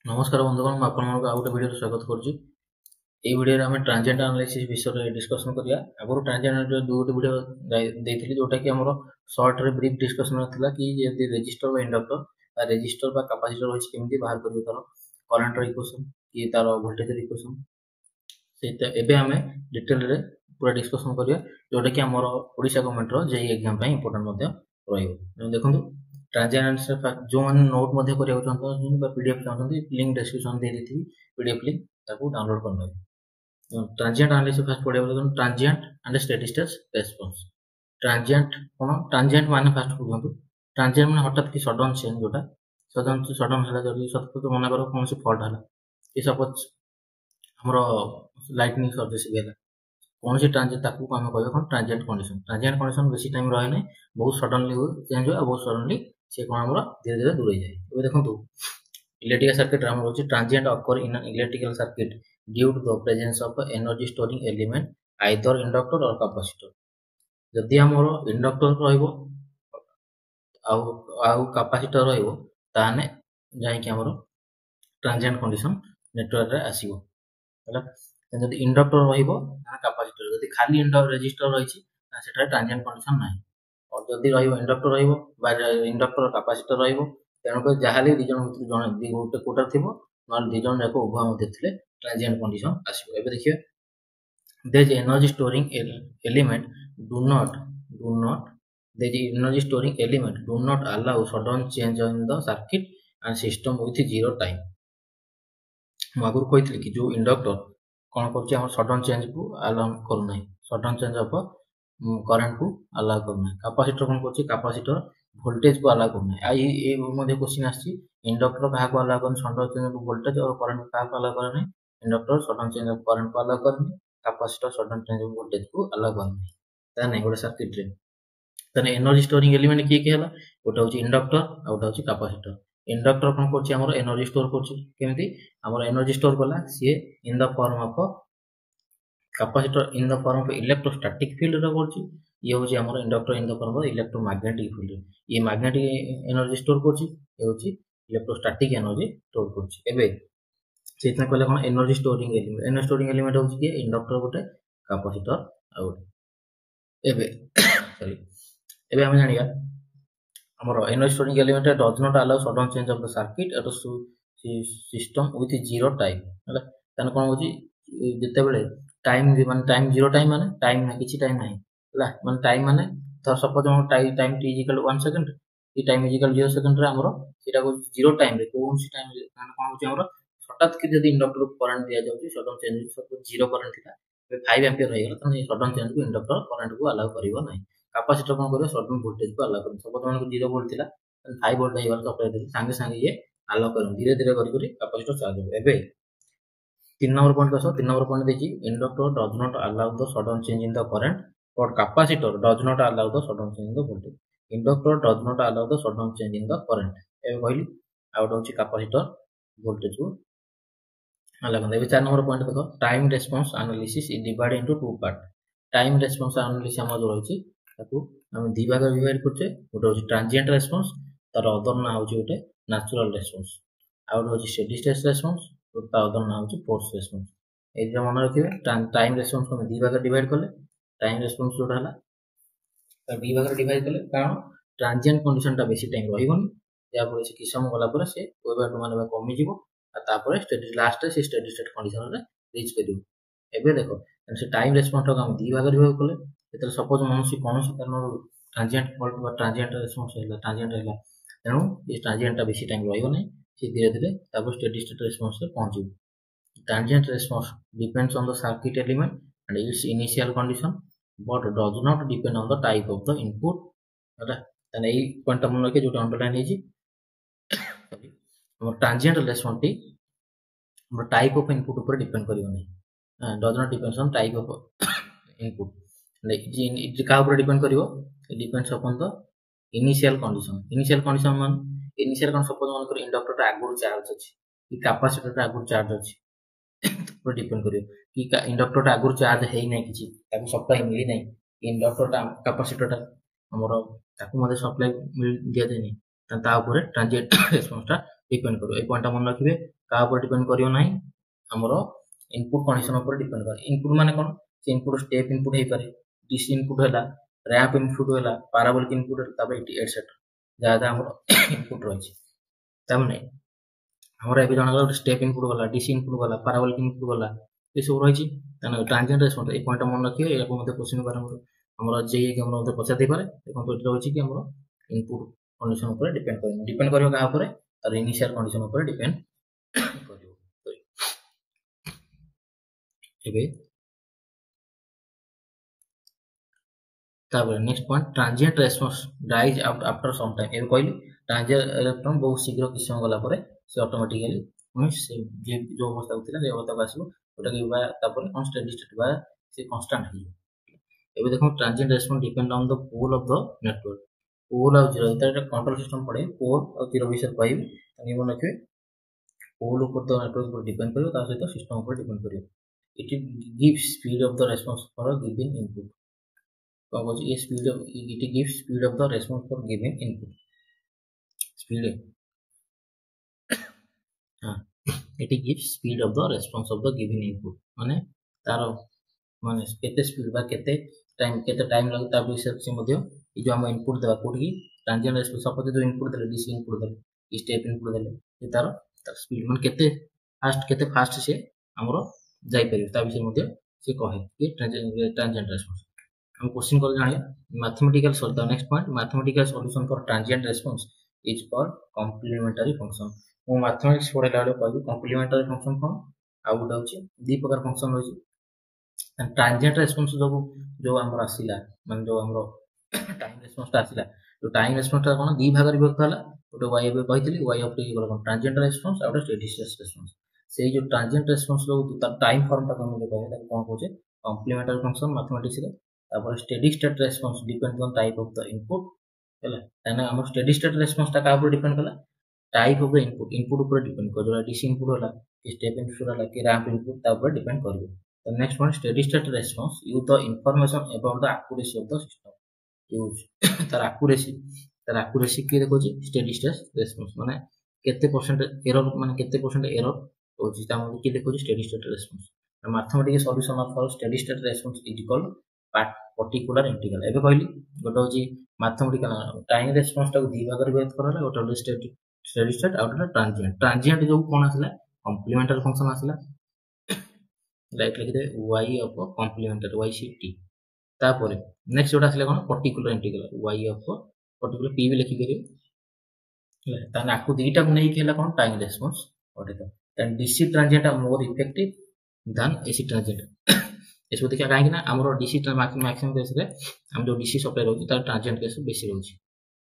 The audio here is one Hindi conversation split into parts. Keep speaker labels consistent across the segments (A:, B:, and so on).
A: नमस्कार बंधुगण मुझे आपको गोटे भिडियो स्वागत करुच्ची। ये भिडियो आम ट्रांजिएंट एनालिसिस विषय डिस्कसन करिया। आगुरी ट्रांजिएंट दुईट भिडियो देती जोटा कि आम सर्ट रे ब्रीफ डिस्कसन था कि रेजिस्टर बा इंडक्टर रेजिस्टर बा कैपेसिटर रही केमी बाहर कर तार करंट इक्वेशन कि तार वोल्टेज इक्वेशन से एबे आम डिटेल रे पूरा डिस्कसन करिया जोटा कि आम ओडिशा गवर्नमेंट रो जेई एग्जाम इंपोर्टेंट रहिबो। देखंतु ट्रांजिएंट जो मैंने नोट करते पीडीएफ चाहते लिंक डिस्क्रिप्शन दे दी पीडीएफ लिंक ताको डाउनलोड करने। ट्रांजिएंट एनालिसिस फास्ट पढ़िया transient and steady state response. Transient कौन ट्रांजिएंट माने फास्ट बुझंतु ट्रांजिएंट माने हठात कि सडन चेंज जोटा सडन हला जदी सतत मन करो कौन से फॉल्ट हला कि सपोज हमरो लाइटनिंग सर्विस गेला कौन से ट्रांजिएंट ताकू हम कहबो कोन ट्रांजिएंट कंडीशन बेसी टाइम रहे नै बहुत सडनली चेंज हो बहुत सडनली से कौन हमरो धीरे धीरे दूर हो जाए। ए देखंतु इलेक्ट्रिकल सर्किट रे हमरो transient occur in an electrical circuit due to the presence of energy storing element either inductor or capacitor. जदि हमरो इंडक्टर रहइबो आउ कैपेसिटर रहइबो ताने जाई कि हमरो ट्रांजिएंट कंडीशन नेटवर्क रे आसीबो हला। जदि इंडक्टर रहइबो ताने कैपेसिटर जदि खाली रेजिस्टर रहिछि सेटा ट्रांजिएंट कंडीशन नाही और जदि रहइबो इंडक्टर रहइबो बा इंडक्टर कैपेसिटर रहइबो तेणुक जहाले दी जन भितर जने दी गोटे कोटा थिबो नल दी जन जाको उभय मध्ये थिले ट्रांजिएंट कंडीशन आसीबो। एबे देखिए there is energy storing element do not there is energy storing element do not allow sudden change in the circuit and system with zero time। Magur कहते कि जो इंडक्टर कौन कर सडन चेंज को अलाउ करना सडन चेंज ऑफ करंट को अलाउ करना। कैपेसिटर कौन कर कैपेसिटर वोल्टेज को अलाउ करना। ये क्वेश्चन आसी इंडक्टर क्या अलाउ कर सडन चेंज ऑफ वोल्टेज और करंट क्या अलाउ करना। Inductor sudden change of current को अलाउ करना capacitor sudden change of voltage को अलाउ करना ताने गोटे सर्किट रे ताने एनर्जी स्टोरिंग एलिमेंट किए हला गोटे होची इंडक्टर आ गोटे होची कैपेसिटर। इंडक्टर कौन करछि हमर एनर्जी स्टोर करछि केमिति हमर एनर्जी स्टोर कला सी in the form of capacitor in the form of electrostatic field रे करछि। ये होची हमर inductor in the form of electromagnetic field ये मैग्नेटिक एनर्जी स्टोर करछि ये होची इलेक्ट्रोस्टैटिक एनर्जी स्टोर करछि। एबे सेतना कहले कोन एनर्जी स्टोरिंग एलिमेंट होची कि इंडक्टर गोटे कैपेसिटर आ गोटे। एबे सॉरी एबे हम जानिया हमर energy storing element does not allow sudden change of the circuit eight system with zero time हला। तने कोन होची जते बेले टाइम माने जीरो टाइम माने टाइम ना किछि टाइम नाही हला माने टाइम माने तो सपोज हम टाइम t इक्वल 1 सेकंड ई टाइम इक्वल 0 सेकंड रे हमरो सेटा को जीरो टाइम रे कोन सी टाइम माने कोन होची हमरो हठात कि यदि इंडक्टर को करंट दिया जाउची sudden change suppose zero current थिला 5 एम्पियर हो गेला तने सडन चेंज को इंडक्टर करंट को अलाउ करिवो नाही। कैपेसिटर कोन करियो सडन वोल्टेज को अलाउ करियो सपोज हमको 0 वोल्ट थिला 5 वोल्ट हे वाला सप्लाई देली संगे संगे ये अलाउ करियो धीरे धीरे करी कैपेसिटर चार्ज हो। एबे 3 नंबर पॉइंट कसो 3 नंबर पॉइंट देखि inductor does not allow the sudden change in the current और capacitor does not allow the sudden change in the voltage. Inductor does not allow the sudden change in the current एबे कहली आउट होची कैपेसिटर वोल्टेज को अलग। एबे 4 नंबर पॉइंट देखो time response analysis is divided into two part. Time response analysis हम जो रहिछि ताकू हम दी भाग डिवाइड करछे गोटे होची ट्रांजिएंट रेस्पॉन्स तार अदर ना होची गोटे नेचुरल रेस्पॉन्स आ गोटे होची स्टेडी स्टेट रेस्पॉन्स और ता अदर ना होची फोर्स रेस्पॉन्स। ए जे मन रखिबे टाइम रेस्पॉन्स को हम दी भाग डिवाइड करले टाइम रेस्पॉन्स जोटा हला त दी भाग डिवाइड करले कारण ट्रांजिएंट कंडीशन ता बेसी टाइम रहिबोनी या पर से कि समय गला पर से कोइ बार माने कमी जिवो आ तापर स्टेडी लास्ट से स्टेडी स्टेट कंडीशन रे रीच करिवो। एबे देखो से टाइम रेस्पॉन्स को हम दी भाग डिवाइड करले एतर सपोज मनसी कोनोसी कारण ट्रांजिएंट फॉल्ट बा ट्रांजिएंट रेस्पॉन्स हैला ट्रांजिएंट हैला तेनु इस ट्रांजिएंट ता बेसी टाइम रहिबो नै से धीरे धीरे तापर स्टेडी स्टेट रेस्पॉन्स रे पहुंचिबो। Transient response depends on the circuit element and its initial condition but does not depend on the type of the input हला। तने ई पॉइंट मन रखे जोटा अंडरलाइन हेजी हम ट्रांजिएंट रेस्पॉन्स टी हम टाइप ऑफ इनपुट ऊपर डिपेंड करियो नै does not depends on type of input like का ऊपर डिपेंड करियो it depends upon the initial condition मान इनिशियल कौन सपोज मन कर इंडक्टर ता आगुर चार्ज अछि कि कैपेसिटर ता आगुर चार्ज अछि ऊपर डिपेंड करियो कि इंडक्टर ता आगुर चार्ज हेई नै किछि ताको सप्लाई मिली नै इंडक्टर ता कैपेसिटर ता हमरो ताको मध्ये सप्लाई मिल दिया जाय नै ता ऊपर ट्रांजिएंट रेस्पॉन्स ता डिपेंड करो ए पॉइंट मन रखिबे का ऊपर डिपेंड करियो नाही हमर इनपुट कंडीशन ऊपर डिपेंड करे इनपुट माने कोन से इनपुट स्टेप इनपुट हे पारे डीसी इनपुट होला रैंप इनपुट होला पैराबोलिक इनपुट तबे एटसेट्रा जहाँ हमर इनपुट रही तमने हमर एबे जणा स्टेप इनपुट गला डीसी इनपुट गला पैराबोलिक इनपुट गला ये सब रही तने ट्रांजिएंट रेस्पॉन्स ए पॉइंट मन रखियो एको मते क्वेश्चन बार हमर जे के मते पछा दे पारे देखो तो रही कि हमर इनपुट कंडीशन ऊपर डिपेंड करियो का ऊपर और इनिशियल कंडीशन ऊपर डिपेंड करियो एबे तापर next point transient response dies out after some time एबे कहली ट्रांजिएंट इलेक्ट्रॉन बहुत शीघ्र किछ समय गला परे से ऑटोमेटिकली से जो अवस्था होतिला से अवस्था आसीबो ओटा के बा तापर कांस्टेंट स्टेट बा से कांस्टेंट हो एबे देखो transient response depend on the pole of the network pole और जीरो इतना कंट्रोल सिस्टम पड़े पोल और जीरो विषय कहबी तनी मन रखिए पोल ऊपर द नेटवर्क पर डिपेंड करियो ता सहित सिस्टम ऊपर डिपेंड करियो it gives speed of the response for a given input कौन ये speed of it gives speed of the response for given input speed हां it gives speed of the response of the given input माने तार माने केते स्पीड बा केते टाइम लगे ता विषय से मध्य ये जो हम इनपुट देबा कोठी ट्रांजिएंट रेस्पॉन्स सपोज जो इनपुट देले डीसी इनपुट देले स्टेप इनपुट देले ये तार स्पीड मान केते फास्ट से हमरो जाई परियो ता विषय मध्य से कहे कि ट्रांजिएंट रेस्पॉन्स हम क्वेश्चन कर जानिया mathematical solve next point mathematical solution for transient response is called complementary function वो मैथमेटिक्स पढ़ेला बेले कहबी कॉम्प्लीमेंटरी फंक्शन कोन आ गुडा होची दी प्रकार फंक्शन होची ट्रांजिएंट रेस्पॉन्स जो हमर आसीला मान जो हमरो टाइम रेस्पॉन्स आसीला तो टाइम रेस्पॉन्स कोन दी भाग रे विभक्त होला ओटे y बे कहितली y ऑफ टी कोन ट्रांजिएंट रेस्पॉन्स और स्टेडी स्टेट रेस्पॉन्स से जो ट्रांजिएंट रेस्पॉन्स लो ता टाइम फॉर्म ता कोन कहबे ता कोन होचे कॉम्प्लीमेंटरी फंक्शन मैथमेटिक्स रे तापर steady state response depend on type of the input हैला ताने हमर स्टेडी स्टेट रेस्पॉन्स ता का ऊपर डिपेंड कला टाइप ऑफ द इनपुट ऊपर डिपेंड कर जो डीसी इनपुट होला कि स्टेप इनपुट होला कि रैंप इनपुट ता ऊपर डिपेंड करियो The next one, steady state response. Use the information about the accuracy of the system. Use तार accuracy की देखो जी steady state response माने कितने परसेंट एरर माने कितने परसेंट एरर हो जी ता मतलब की देखो जी steady state response. Mathematical solution of steady state response is called particular integral. एबे कहली गोटे हो जी mathematical time response ता को दी भाग रे व्यक्त करला गोटे हो steady state और गोटे transient जो कोन आसला complementary function आसला राइट लिखि दे y of complementary y c t तापर नेक्स्ट जोटा आसले कोन particular integral y of particular p भी लिखि करियो ताने आकु दीटा को नै केला कोन टाइम रेस्पॉन्स ओटे तो then DC transient are more effective than AC transient एसो देखा काहे ना हमरो डीसी मैक्सिमम केस रे हम जो डीसी सप्लाई रहउची तार ट्रांजिएंट केस बेसी रहउची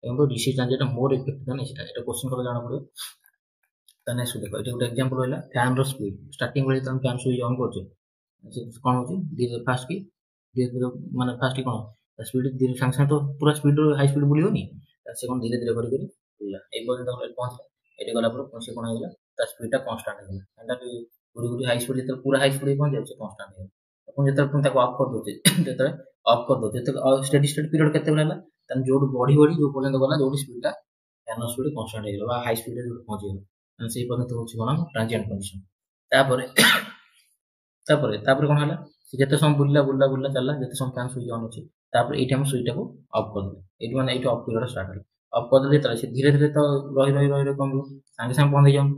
A: एवं तो DC transient more effective than AC एटा क्वेश्चन कर जाना पड़ो तने सु देखो एटा गोटे एग्जांपल होइला फैन रो स्पीड स्टार्टिंग बेले तुम फैन स्विच ऑन करछो कौन होची धीरे फास्ट की धीरे माने फास्ट की कोन स्पीड धीरे संग तो पूरा स्पीड हाई स्पीड बुलियो नी से कोन धीरे धीरे करी करी बुला ए पर्यंत पहुंच एटे गला पर से कोन होला ता स्पीड ता कांस्टेंट होला एंडा पूरी पूरी हाई स्पीड जते पूरा हाई स्पीड पहुंच जाय कांस्टेंट होला अपन जते अपन ताको ऑफ कर दोते जते ऑफ कर दोते तो स्टेडी स्टेट पीरियड केते होला तन जोड बॉडी जो पर्यंत गला जोड स्पीड ता एनर्जी स्पीड कांस्टेंट होला बा हाई स्पीड जो पहुंच गेला से पर्यंत होची कोन ट्रांजिएंट कंडीशन तापर कोन होला जते सम बुल्ला चलला जते सम फैन स्विच ऑन अछि तापर एटा हम स्विच को ऑफ कर दे एटी माने एटी ऑफ पीरियड स्टार्ट होला ऑफ कर दे तले से धीरे धीरे तो रही कम संगे बंद जाम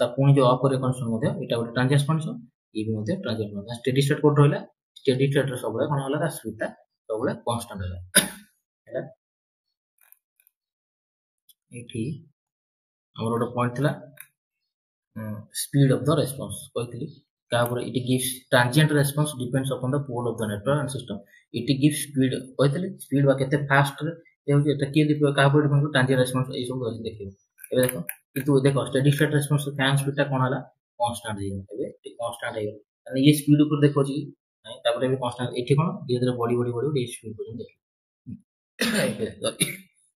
A: ता पुनी जो ऑफ करे कंडीशन मध्ये एटा गोटे ट्रांजिएंट कंडीशन ये भी मध्ये transient condition steady state code रहला स्टेडी स्टेट रे सबले कोन होला ता स्पीड ता सबले कांस्टेंट होला हैला एठी हमर गोटे पॉइंट थिला स्पीड ऑफ द रेस्पॉन्स कहतली it gives transient response depends upon the pole of the network and system it gives speed कहतले स्पीड बा केते फास्ट रे ए होय त के दिप का पर डिपेंड ट्रांजिएंट रेस्पॉन्स ए सब देखियो एबे देखो किंतु देखो steady state response fan speed ता कोन होला कांस्टेंट हे एबे कांस्टेंट हे माने ये स्पीड ऊपर देखो जी नहीं तापर एबे कांस्टेंट एठी कोन धीरे धीरे बॉडी ए स्पीड पर देखो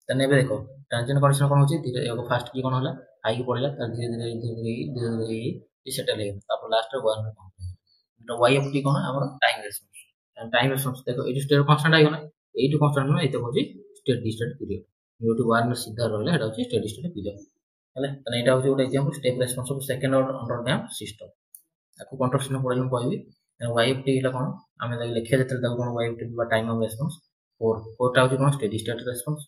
A: तने एबे देखो ट्रांजिएंट कंडीशन कोन होची धीरे एगो फास्ट की कोन होला हाई की पड़ला त धीरे ये सेटल है तापर लास्ट रे 1 तो y ऑफ t कोन हमर टाइम रेस्पॉन्स देखो एटी स्टेट कांस्टेंट आइ गना एटी कांस्टेंट न एते होची स्टेडी स्टेट पीरियड जोटी 1 में सीधा रहले एटा होची स्टेडी स्टेट पीरियड है यहाँ हूँ गोटे example step response of second order dam system आपको कंट्रोल पढ़े मुझे कहबी वाईएफटी कौन आम लिखा जो कौन वाईएफटी टाइम ऑफ रेस्पॉन्स 4 हूँ कौन स्टेडी स्टेट रेस्पॉन्स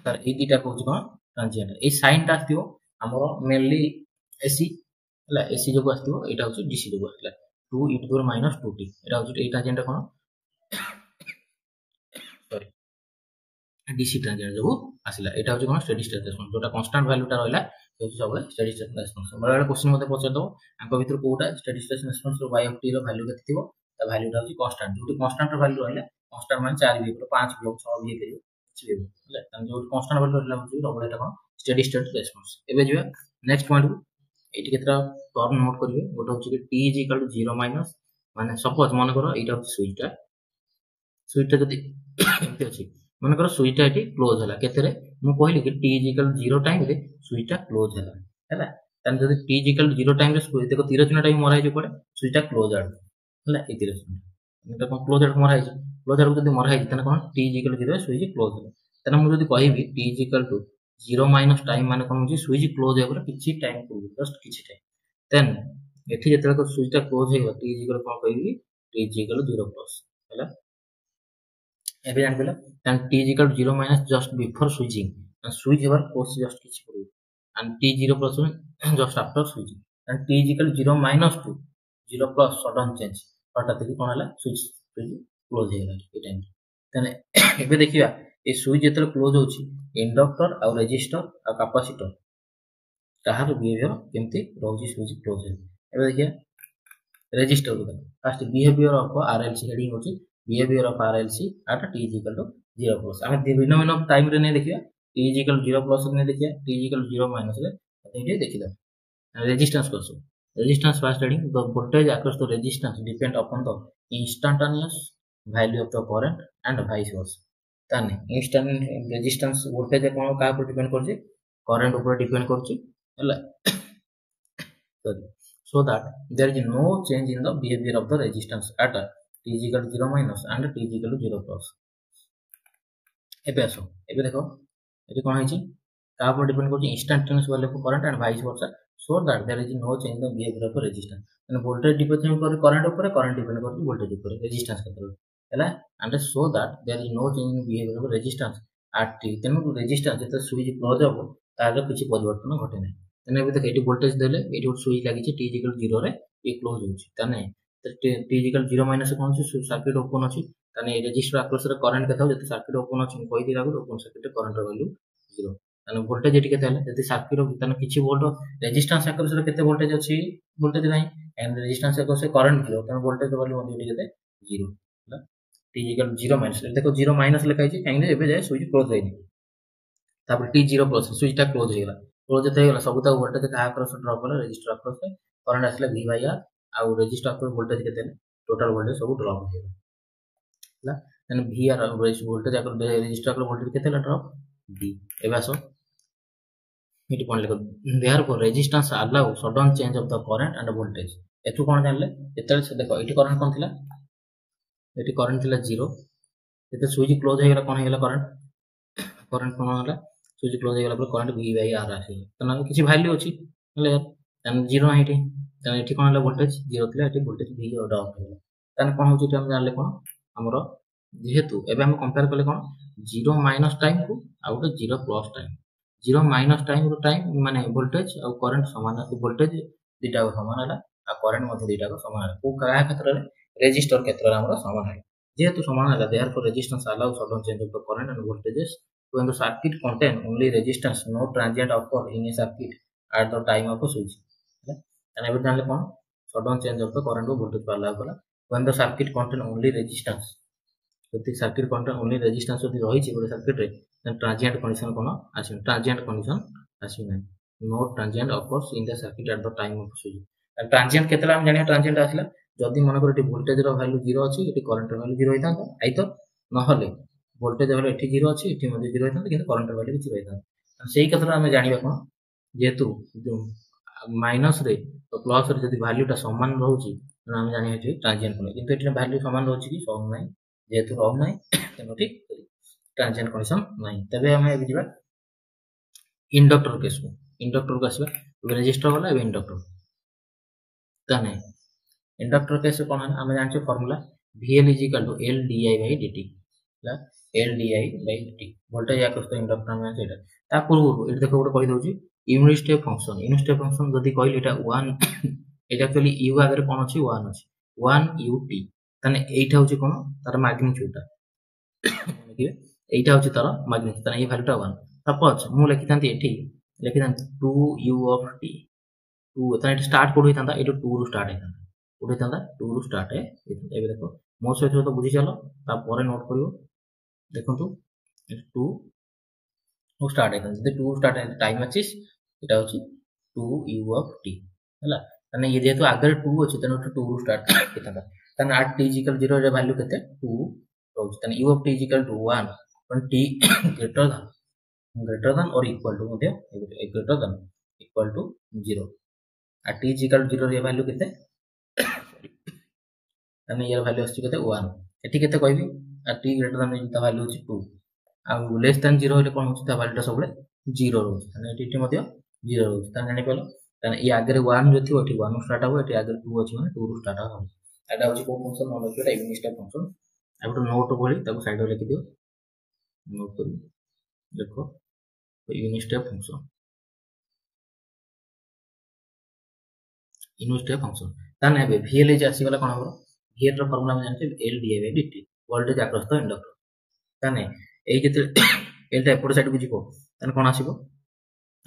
A: तार ये दुटा कौन ट्रांजिएंट ये साइन टा आसो आमर मेनली एसी है एसी जो आसो यहाँ हूँ डीसी जो आसला 2 e to the minus 2t यहाँ हूँ ये ट्रांजिएंट कौन सॉरी डीसी ट्रांजिएंट जो आसला यहाँ हूँ कौन स्टेडी स्टेट रेस्पॉन्स जोटा कांस्टेंट वैल्यूटा रहा सब स्टेडी स्टेट रेस्पॉन्स बेले क्वेश्चन मत पचार दो आंक भर कौटा स्टेडी स्टेट रेस्पॉन्स वाईएफटी वैल्यू के वैल्यूटा हूँ कांस्टेंट जो कांस्टेंट वैल्यू रहा कांस्टेंट मान 4 भी 5 भी 6 भी किसी भी जो कांस्टेंट वैल्यू रहा डबल कौन स्टेडी स्टेट रेस्पॉन्स एबे जीवा नेक्स्ट पॉइंट को ये केतरा टर्म नोट करिवे गोटे होची कि t is equal to 0 minus माने सपोज मन करो एटा स्विचटा जदी एमती अछि मन करो स्विचटा एटी क्लोज हला केतरे मु कहली कि t is equal to 0 time रे स्विचटा क्लोज हला तन जदी t is equal to 0 time रे स्विच देखो तीर चिन्ह टाइम मरा है पड़े स्विचटा क्लोज आड हला ए तीर चिन्ह एटा कोन क्लोज आड मरा है क्लोज आड जदी मरा है तने कोन t is equal to 0 switch close हला तने मु जदी कहबी t is equal to 0 minus time माने कोन होची स्विच क्लोज है किछि टाइम पूर्व जस्ट किछि टाइम देन एठी जेतला स्विचटा क्लोज है t इज इक्वल कोन कहबी t इज इक्वल 0 प्लस हला एबे जान पेला then t is equal 0 minus just before switching switch हेवर कोर्स जस्ट किछि पूर्व and t 0 plus just after switching and t is equal 0 minus 2 0 plus sudden change हठात कोन हला स्विच क्लोज है ए टाइम देन एबे देखिबा ए स्विच जेतले क्लोज होची इंडक्टर आ रेजिस्टर आ कैपेसिटर ताहार बिहेवियर केमती रहउची स्विच क्लोज है एबे देखिया रेजिस्टर को first behaviour of RLC heading होची behaviour of RLC at t is equal to 0 plus हम भिन्न भिन्न टाइम रे नै देखिया t इज इक्वल 0 प्लस नै देखिया t इज इक्वल 0 माइनस रे एठी देखिदा रेजिस्टेंस करसु resistance first heading the voltage across the resistance depend upon the instantaneous value of the current and vice versa ताने इंस्टेंट रेजिस्टेंस वोल्टेज कोन का पर डिपेंड करछि करंट ऊपर डिपेंड करछि हला so that there is no change in the behavior of the resistance at t is equal to 0 minus and t is equal to 0 plus एबे आसो एबे देखो एटी कोन है का पर डिपेंड करछि instantaneous value of current and vice versa so that there is no change in the behavior of resistance माने वोल्टेज डिपेंड कर करंट ऊपर करंट डिपेंड करछि वोल्टेज ऊपर रेजिस्टेंस केतर हला and so that there is no change in behavior of resistance at t तेनु रेजिस्टेंस जते स्विच क्लोज हो तार किछि परिवर्तन घटे नै तने एबे देख एटी वोल्टेज देले एटी स्विच लागि छि t इज इक्वल 0 रे ए क्लोज होछि तने t इज इक्वल 0 माइनस कोन छि सर्किट ओपन अछि तने रेजिस्टर अक्रॉस रे करंट केता जते सर्किट ओपन अछि कोइ दिला good open circuit current value 0 तने वोल्टेज एटी केता हला जते सर्किट तने किछि वोल्ट रेजिस्टेंस अक्रॉस रे केते वोल्टेज अछि वोल्टेज नै एंड रेजिस्टेंस अक्रॉस रे करंट किलो तने वोल्टेज वैल्यू मध्ये एटी केते 0 हला t इक्वल 0 माइनस देखो 0 माइनस लिखा है काहे एबे जाय स्विच क्लोज होइनी तापर t 0 प्लस स्विचटा क्लोज हो गेला क्लोज जते गेला सब ता वोल्टेज का अक्रॉस ड्रॉप होला रेजिस्टर अक्रॉस से करंट आसला v बाय r आ रेजिस्टर अक्रॉस वोल्टेज केते टोटल वोल्टेज सब ड्रॉप हो गेला हला then v r voltage across resistor across voltage केते ड्रॉप v एबे आसो इटी कोन लिखो therefore resistance allow sudden change of the current and voltage एतु कोन जानले एतले देखो इटी करंट कोन थिला एटी करंट थिला 0 एते स्विच क्लोज हो गेला कोन हो गेला करंट कोन होला स्विच क्लोज हो गेला पर करंट v बाय r आसी तना किछि वैल्यू अछि हले तन 0 है एटी तन एटी कोन होला वोल्टेज 0 थिला एटी वोल्टेज v ड्रॉप हो गेला तन कोन होछि हम जानले कोन हमरो जेहेतु एबे हम कंपेयर करले कोन 0 माइनस टाइम को आ 0 प्लस टाइम 0 माइनस टाइम रो टाइम माने वोल्टेज और करंट समान वोल्टेज दिटा समान होला आ करंट मध्ये दिटा समान होला को का क्षेत्र रे रेजिस्टर क्षेत्र रे हमरो समान है जेहेतु समान होला therefore resistance allow sudden change of the current and voltages when the circuit contain only resistance no transient occur in a circuit at the time of a switch and every time cone sudden change of the current or voltage पाला होला when the circuit contain only resistance यदि सर्किट contain only resistance यदि रही छि बडे सर्किट रे then transient condition कोन आसी transient condition आसी नै no transient occurs in the circuit at the time of switch and transient केतला हम जानिया transient आसीला जदि मन कर एटी वोल्टेज रो वैल्यू 0 अछि एटी करंट रो वैल्यू 0 होइता आइ तो न हले वोल्टेज वैल्यू एठी 0 अछि एठी मध्ये 0 होइता किंतु करंट वैल्यू 0 होइता सेही कथरा हम जानिबा कोन जेतु माइनस रे तो प्लस रे जदि वैल्यूटा समान रहउची त हम जानिया एठी ट्रांजिएंट कोन किंतु एठी वैल्यू समान रहउची कि समान नै जेतु रहउ नै तेनो ठीक ट्रांजिएंट कंडीशन नै तबे हम ए बिजिबा इंडक्टर केस को इंडक्टर को आसवा रेजिस्टर गला ए इंडक्टर ताने इंडक्टर केस कोन हम जानछे फार्मूला VL = L di/dt ला L di/dt वोल्टेज आक्रस तो इंडक्टर में सेटा ता पूर्व एट देखो गोटे कहि दउची यूनिट स्टेप फंक्शन जदी कहली एटा 1 एटा एक्चुअली u आगे कोन अछि 1 अछि 1 ut ताने एटा होची कोन तार मैग्नीट्यूड देखिए एटा होची तार मैग्नीट्यूड ताने ए वैल्यूटा 1 सपोज मु लिखितांती एठी लिखितांती 2u of t 2 ताने एटा स्टार्ट कोड होइतांता एटा 2 रु स्टार्ट होइतांता उठेता 2 रु स्टार्ट है एबे देखो मो सहित तो बुझी चलो ता परे नोट करियो देखंतु 2 उ स्टार्ट है जदि 2 स्टार्ट है टाइम एक्सिस एटा होची 2u of t हला तने ये जेतु आगर 2 अछि तने 2 रु स्टार्ट होइतांता तने at t = 0 रे वैल्यू केते 2 रोज तने u of t = 1 when t greater than or equal to मध्ये greater than equal to 0 at t = 0 रे वैल्यू केते तने यार वैल्यू अछि केते 1 एठी केते कहबी at t greater than ता वैल्यू अछि 2 आ लेस देन 0 हेले कोन होछि ता वैल्यूटा सबले 0 रहउछि तने एठी मध्ये 0 रहउछि तने जानि पेलो तने ई आगे 1 जो थी एठी 1 स्टार्ट हो एठी आगे 2 अछि माने 2 रु स्टार्ट हो एटा होछि को फंक्शन मन रखियो यूनिट स्टेप फंक्शन एबो नोट भली ताको साइड रे लिखि दियो नोट करी देखो unit step function unit step function तने एबे VL जे आसी गला कोन हमरो VL रो फार्मूला हम जानछे L di/dt voltage across the inductor तने एई जेते एलटा एपोड साइड को जिवो तने कोन आसीबो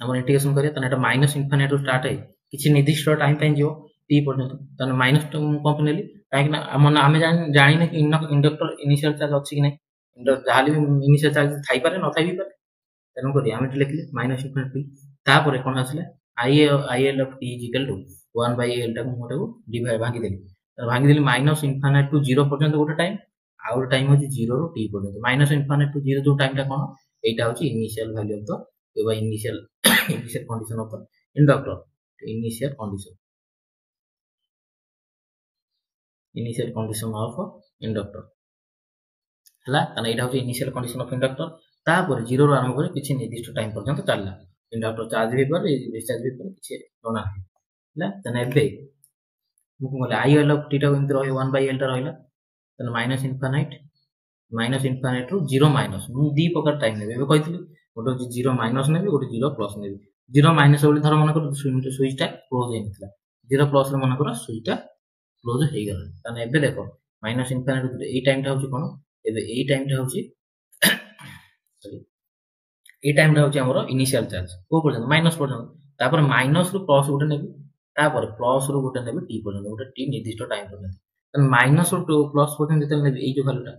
A: हमर इंटीग्रेशन करिया तने एटा माइनस इनफिनिटी रु स्टार्ट है किछि निर्दिष्ट टाइम पे जिवो t पर्यंत तने माइनस कोन नेली काहे ना हम जानि ना कि इंडक्टर इनिशियल चार्ज अछि कि नै इंडक्टर जाली इनिशियल चार्ज थाई पारे न थाई भी पारे तने करी हम लिखले माइनस इनफिनिटी तापर कोन आसले IL of t = 1/L टा को डिवाइड भागी देली भागी देली माइनस इनफिनिटी टू 0 पर्यंत गोटे टाइम आउर टाइम होची 0 रो t पर्यंत माइनस इनफिनिटी टू 0 जो टाइम टा कोन एटा होची इनिशियल वैल्यू ऑफ द एबा initial condition of the inductor initial condition of inductor हला तने एटा होची इनिशियल कंडीशन ऑफ इंडक्टर तापर 0 रो आरंभ करे किछि निर्दिष्ट टाइम पर्यंत चलला इंडक्टर चार्ज भी पर डिस्चार्ज भी पर किछि होना हला तने एबे मु कहले IL of t टा इंत रही 1/L टा रहिला तने माइनस इनफिनिटी रु 0 माइनस मु दी प्रकार टाइम नेबे एबे कहितली गोटे 0 माइनस नेबे गोटे 0 प्लस नेबे 0 माइनस बोली धर मन कर स्विच टा क्लोज हेनथला 0 प्लस रे मन कर स्विच टा क्लोज हे गेला तने एबे देखो माइनस इनफिनिटी ए टाइम टा होची कोन एबे ए टाइम टा होची सॉरी ए टाइम टा होची हमरो इनिशियल चार्ज को पर्यंत माइनस पर्यंत तापर माइनस रु प्लस गोटे नेबे तापर प्लस रु गोटे नेबे t पर्यंत गोटे t निर्दिष्ट टाइम पर्यंत तने माइनस रु प्लस पर्यंत जते नेबे ए जो वैल्यूटा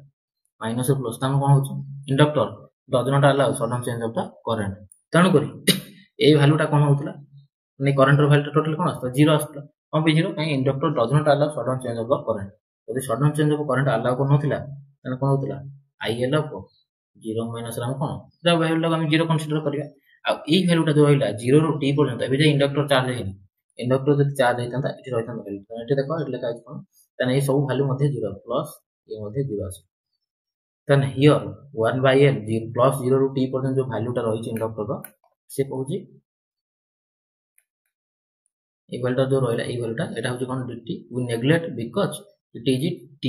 A: माइनस रु प्लस ताम कोन होची inductor does not allow sudden change of the current तनु करी ए वैल्यूटा कोन होतला ने करंट रो वैल्यू टोटल कोन आस्ता 0 आस्ता हम पे 0 काई inductor does not allow sudden change of the current यदि sudden change of current allow कोन होतला तने कोन होतला IL of 0 माइनस राम कोन दा वैल्यू हम 0 कंसीडर करिया आ ई वैल्यूटा जो होइला 0 रो t पर्यंत एबे जे इंडक्टर चार्ज हेली इंडक्टर जति चार्ज हेतंता एठी रहितंता वैल्यू एठी देखो एठी लेखा कोन तने ए सब वैल्यू मध्ये 0 प्लस ए मध्ये 0 आसी तने here 1/L plus 0 row t पर्यंत जो वैल्यूटा रही इंडक्टर रो से कहूची ए वैल्यूटा जो रहिला ए वैल्यूटा एटा होची कोन dt we neglect because it is t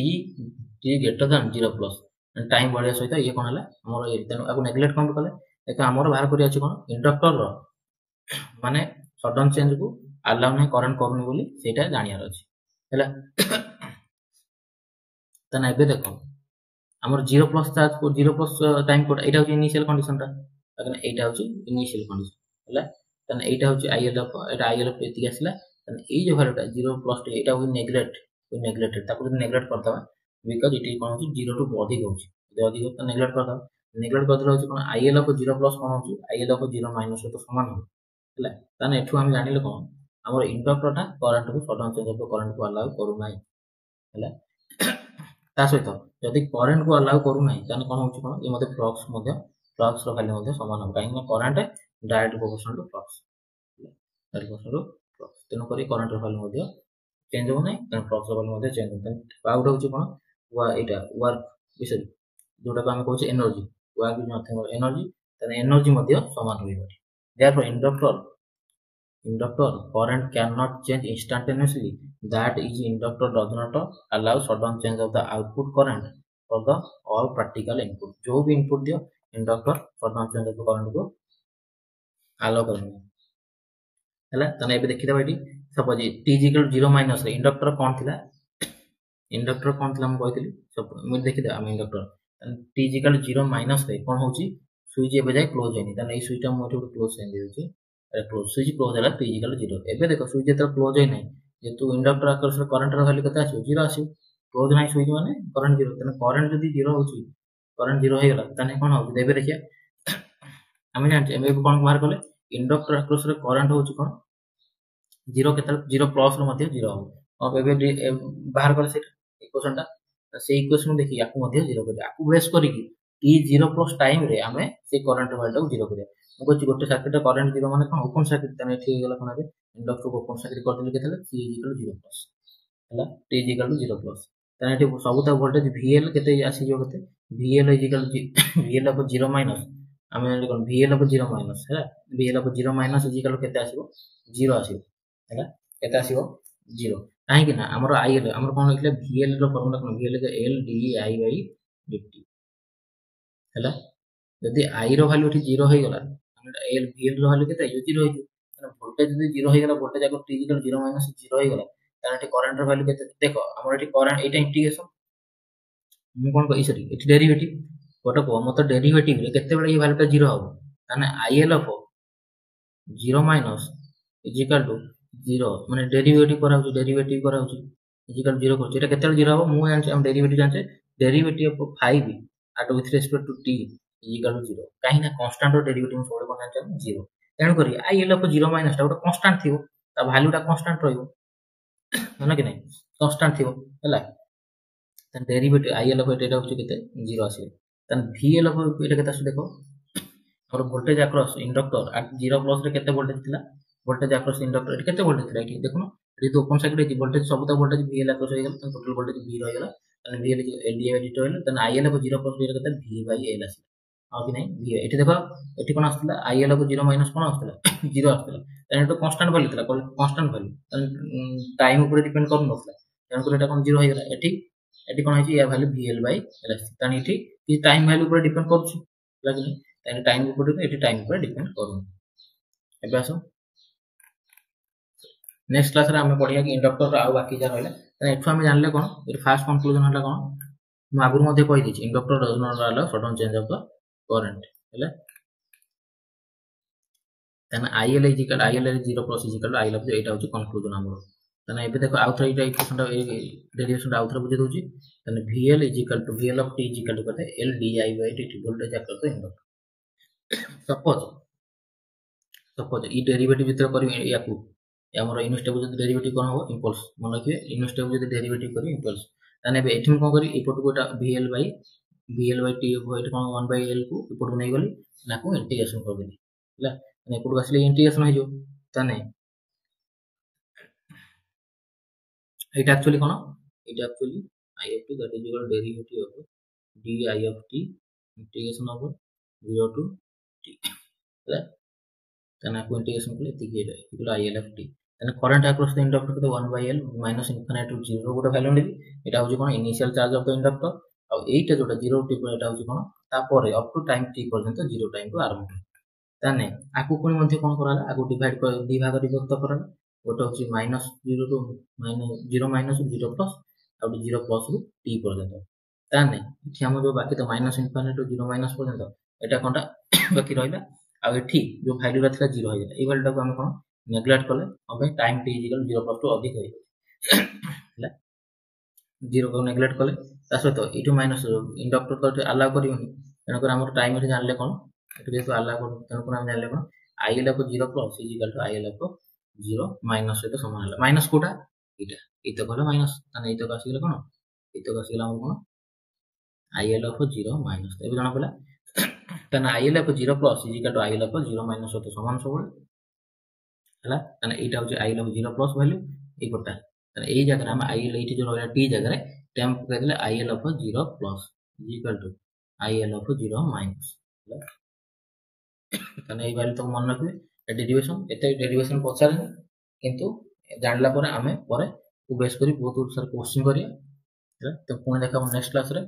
A: greater than 0 plus time बढ़िया सहित ये कोन हला हमर ए तनो आको नेग्लेक्ट कोन कले एक हमर बाहर करिया अछि कोन इंडक्टर रो माने सडन चेंज को अलाउ नै करंट करनी बोली सेटा जानियार अछि हला तने एबे देखो हमर 0 प्लस चार्ज को 0 प्लस टाइम कोड एटा होची इनिशियल कंडीशन ता अगन एटा होची इनिशियल कंडीशन हला तने एटा होची IL of Etah IL of एति आसला तने ए जो वैल्यूटा 0 प्लस एटा वी नेग्लेक्ट ताको नेग्लेक्ट करतबा बिकॉज़ इट इज कोन होची 0 टू अधिक होची जे अधिक तो नेग्लेक्ट करतबा नेग्लेक्ट करतला होची कोन IL ऑफ 0 प्लस कोन होची IL ऑफ 0 माइनस तो समान हो हला तने एठु हम जानिले कोन हमर इंडक्टर टा करंट को सडन चेंज ऑफ करंट को अलाउ करू नाही हला ता सहित यदि करंट को अलाउ करू नाही तने कोन होची कोन ए मध्ये फ्लक्स रो वैल्यू मध्ये समान हो काहे ना current direct proportional to flux तेनो करी करंट रो वैल्यू मध्ये चेंज हो नाही तने फ्लक्स रो वैल्यू मध्ये चेंज हो आउट होची कोन वा एटा वर्क विषय जोटा को हम कहू energy work is nothing energy तने एनर्जी मध्ये समान होइबो therefore inductor inductor current cannot change instantaneously, that is inductor does not allow sudden change of the output current for the all practical input. जो भी input दियो inductor sudden change of the current को allow करेंगे हैला तने एबे देखिदबा एटी सपोज t = 0 माइनस रे इंडक्टर कोन थिला हम कहथिली सब मु देखिदे हम इंडक्टर t = 0 माइनस रे कोन होची स्विच एबे जाय क्लोज हेनी तने ए स्विच टा मु एठी क्लोज सेन देउची क्लोज स्विच क्लोज होला t = 0 एबे देखो स्विच जेते क्लोज हे नै जेतु इंडक्टर आकर से करंट रो वैल्यू केते आसी 0 आसी क्लोज नै स्विच माने करंट 0 तने करंट जदी 0 होची करंट 0 हे गला तने कोन होची एबे देखिया हम जानते एबे कोन बाहर कले इंडक्टर आकर से करंट होची कोन 0 केते 0 प्लस रो मध्ये 0 हो अब एबे बाहर कर से इक्वेशन टा से इक्वेशन देखि याकू मध्ये 0 कर याकू बेस करी कि t 0 प्लस टाइम रे हमें से करंट वैल्यू 0 करिया मु कहछि गोटे सर्किट करंट 0 माने कोन ओपन सर्किट तने ठीक गेला कोन एबे इंडक्टर को ओपन सर्किट कर देले केते t = 0 प्लस हला t = 0 प्लस तने एठी सबुता वोल्टेज vl केते आसी जो केते vl = vl को 0 माइनस हमें कोन vl को 0 माइनस है vl को 0 माइनस केते आसीबो 0 आसीबो हैला केते आसीबो 0 काहे कि ना हमर IL हमर कोन लिखले VL रो फार्मूला कोन VL के L di/dt हैला यदि I रो वैल्यू एठी 0 हे गला L VL रो वैल्यू केते 0 हे तने वोल्टेज यदि 0 हे गला वोल्टेज आको t = 0 माइनस 0 हे गला तने एठी करंट रो वैल्यू केते देखो हमर एठी करंट एटा इंटीग्रेशन मु कोन कहि सरी एठी डेरिवेटिव गोटे को मत डेरिवेटिव रे केते बेले ए वैल्यू टा 0 हो तने IL ऑफ 0 माइनस = 0 माने डेरिवेटिव करा होची इक्वल 0 करछ एटा केते 0 हो मु जान हम डेरिवेटिव जानचे derivative of 5 at with respect to t = 0 काहे ना कांस्टेंट रो डेरिवेटिव सोले कोन जानचे 0 तेन करी IL ऑफ 0 माइनस टा गोटे कांस्टेंट थिबो ता वैल्यू टा कांस्टेंट रहइबो माने कि नै कांस्टेंट थिबो हला तन डेरिवेटिव IL ऑफ एटा होची केते 0 आसी तन VL ऑफ एटा केते आसी देखो और voltage across inductor at 0 plus रे केते वोल्टेज थिला वोल्टेज अक्रॉस इंडक्टर एटी केते वोल्टेज थिला एटी देखुनो एटी तो ओपन सर्किट एटी वोल्टेज सबटा वोल्टेज VL अक्रॉस हो गेल तन टोटल वोल्टेज V रह गेला तन VL LDI dt होइल तन IL को 0 प्लस रे केते V/L आसी आ कि नै V एटी देखो एटी कोन आस्थिला IL को 0 माइनस कोन आस्थिला 0 आस्थिला तन एटा कांस्टेंट वैल्यू थिला कांस्टेंट वैल्यू तन टाइम ऊपर डिपेंड कर नथला तन को एटा कोन 0 हो गेला एटी कोन आइछि या वैल्यू VL/L आसी तन एटी कि टाइम वैल्यू ऊपर डिपेंड करछि लागनि तन टाइम ऊपर एटी टाइम ऊपर डिपेंड करू एबे आसो नेक्स्ट क्लास रे हमें पढिया कि इंडक्टर आ बाकी जा रहले तने एठु हमें जानले कोन ए फर्स्ट कंक्लूजन हला कोन मु आगुर मध्ये कहि दिछि inductor does not allow sudden change of the current हैला तने IL = 0 प्लस IL ऑफ एटा होछि कंक्लूजन हमरो तने एबे देखो आउथर एटा इक्वेशन डेरिवेशन आउथर बुझे दोछि तने VL of t = कते L di/dt voltage across the inductor suppose E derivative भीतर करी याकू हमर इनस्टेबल जदी डेरिवेटिव कोन हो इंपल्स मन रखिए इनस्टेबल जदी डेरिवेटिव करी इंपल्स तने बे एठिम कोन करी इपट कोटा VL/t हो एठ कोन 1/L को इपट नै गली नाको इंटीग्रेशन कर देली हला तने इपट आसले इंटीग्रेशन हो जो तने एटा actually cone Etah actually I of t that is equal derivative of di of t integration of 0 to t हला तने को इंटीग्रेशन को लेती है इक्वल IL of t तने करंट अक्रॉस द इंडक्टर को 1/L माइनस इनफिनिटी टू 0 गोटे वैल्यू नेबी एटा होजी कोन initial charge of the inductor आ एटा जोटा 0 t पर एटा होजी कोन ता परे अप टू टाइम t पर्यंत 0 टाइम को आरंभ तने आकु कोन मध्ये कोन कराला आकु डिवाइड कर दी भाग विभक्त कराला गोटे होची -0 टू -0 माइनस 0 प्लस आ 0 प्लस टू t पर्यंत तने इथि हम जो बाकी तो माइनस इनफिनिटी टू 0 माइनस पर्यंत एटा कोनटा बाकी रहइला आ एठी जो वैल्यू रथला 0 हो गेला ए वैल्यू को हम कोन नेग्लेक्ट करले अबे टाइम t = 0 प्लस टू अधिक होई हला 0 को नेग्लेक्ट करले तासो तो इटू माइनस इंडक्टर तो अलाउ करियोनी तने कर हमर टाइम एठी जानले कोन एठी जेतो अलाउ कर तने कोन हम जानले कोन IL को 0 प्लस IL को 0 माइनस से तो समान हला माइनस कोटा इटा इतो कहला माइनस तने इतो कासी गेला कोन इतो कासी गेला हम कोन IL को 0 माइनस एबे जाना पला तने IL को 0 प्लस IL को 0 माइनस तो समान सबले हला तने एटा होची IL को 0 प्लस वैल्यू ए कोटा तने एई जगह हम IL एठी जो रहला t जगह रे टेम कह देले IL को 0 प्लस IL को 0 माइनस हला तने ए वैल्यू तो मन रखबे डेरिवेशन एते डेरिवेशन पचारे किंतु जानला पर आमे परे बेस करी बहुत सारा क्वेश्चन करिया तो पुणी देखा नेक्स्ट क्लास रे।